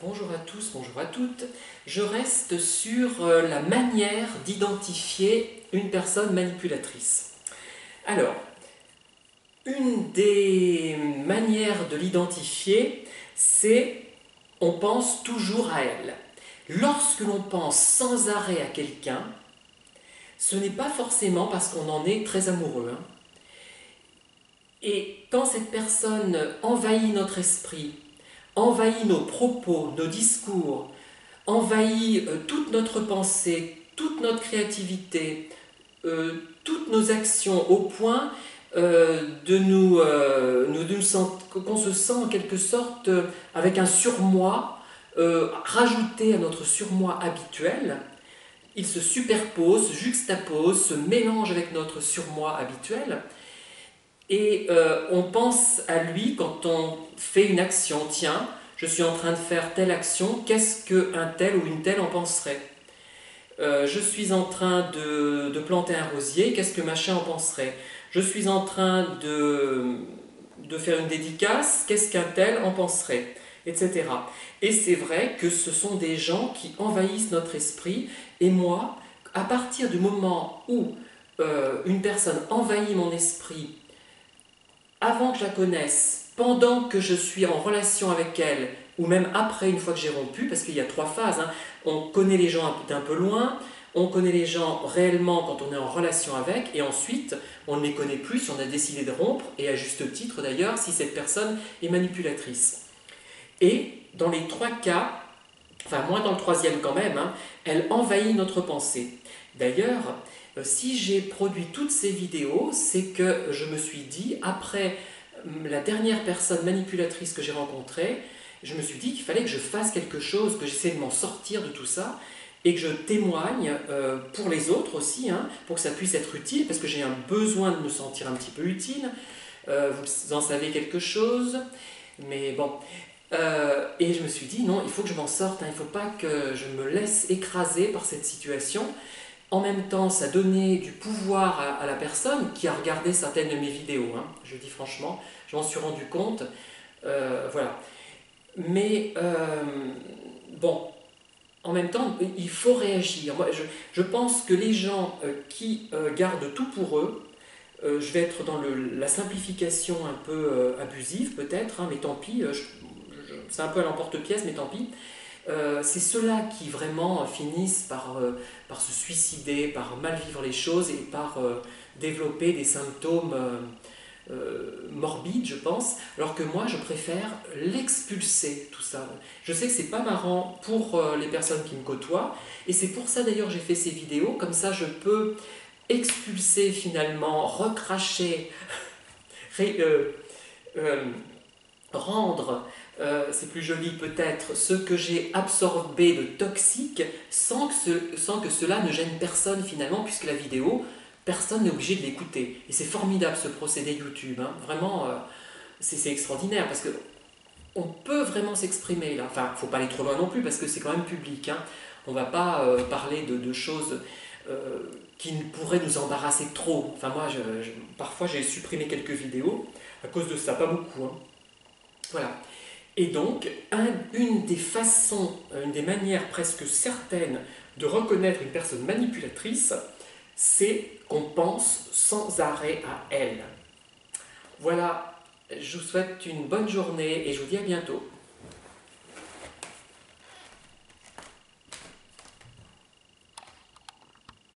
Bonjour à tous, bonjour à toutes. Je reste sur la manière d'identifier une personne manipulatrice. Alors, une des manières de l'identifier, c'est on pense toujours à elle. Lorsque l'on pense sans arrêt à quelqu'un, ce n'est pas forcément parce qu'on en est très amoureux, hein. Et quand cette personne envahit notre esprit, envahit nos propos, nos discours, envahit toute notre pensée, toute notre créativité, toutes nos actions au point qu'on se sent en quelque sorte avec un surmoi rajouté à notre surmoi habituel. Il se superpose, juxtapose, se mélange avec notre surmoi habituel. Et on pense à lui quand on fait une action. Tiens, je suis en train de faire telle action, qu'est-ce qu'un tel ou une telle en penserait? Je suis en train de planter un rosier, qu'est-ce que machin en penserait? Je suis en train de faire une dédicace, qu'est-ce qu'un tel en penserait? Etc. Et c'est vrai que ce sont des gens qui envahissent notre esprit. Et moi, à partir du moment où une personne envahit mon esprit, avant que je la connaisse, pendant que je suis en relation avec elle, ou même après, une fois que j'ai rompu, parce qu'il y a trois phases, hein. On connaît les gens d'un peu loin, on connaît les gens réellement quand on est en relation avec, et ensuite, on ne les connaît plus si on a décidé de rompre, et à juste titre d'ailleurs, si cette personne est manipulatrice. Et dans les trois cas, enfin moins dans le troisième quand même, hein, elle envahit notre pensée. D'ailleurs, si j'ai produit toutes ces vidéos, c'est que je me suis dit, après la dernière personne manipulatrice que j'ai rencontrée, je me suis dit qu'il fallait que je fasse quelque chose, que j'essaie de m'en sortir de tout ça, et que je témoigne pour les autres aussi, hein, pour que ça puisse être utile, parce que j'ai un besoin de me sentir un petit peu utile. Vous en savez quelque chose, mais bon. Et je me suis dit, non, il faut que je m'en sorte, hein, il ne faut pas que je me laisse écraser par cette situation. En même temps, ça donnait du pouvoir à la personne qui a regardé certaines de mes vidéos, hein, je dis franchement, je m'en suis rendu compte. Voilà. Mais bon, en même temps, il faut réagir. Moi, je pense que les gens qui gardent tout pour eux, je vais être dans la simplification un peu abusive peut-être, hein, mais tant pis, c'est un peu à l'emporte-pièce, mais tant pis. C'est ceux-là qui vraiment finissent par se suicider, par mal vivre les choses et par développer des symptômes morbides, je pense, alors que moi, je préfère l'expulser, tout ça. Je sais que c'est pas marrant pour les personnes qui me côtoient, et c'est pour ça d'ailleurs j'ai fait ces vidéos, comme ça je peux expulser finalement, recracher, ré, rendre, c'est plus joli peut-être, ce que j'ai absorbé de toxique sans que cela ne gêne personne finalement, puisque la vidéo, personne n'est obligé de l'écouter. Et c'est formidable ce procédé YouTube, hein. Vraiment, c'est extraordinaire, parce que on peut vraiment s'exprimer là. Enfin, il ne faut pas aller trop loin non plus, parce que c'est quand même public, hein. On ne va pas parler de choses qui pourraient nous embarrasser trop. Enfin, moi, parfois, j'ai supprimé quelques vidéos à cause de ça, pas beaucoup, hein. Voilà. Et donc, une des façons, une des manières presque certaines de reconnaître une personne manipulatrice, c'est qu'on pense sans arrêt à elle. Voilà, je vous souhaite une bonne journée et je vous dis à bientôt.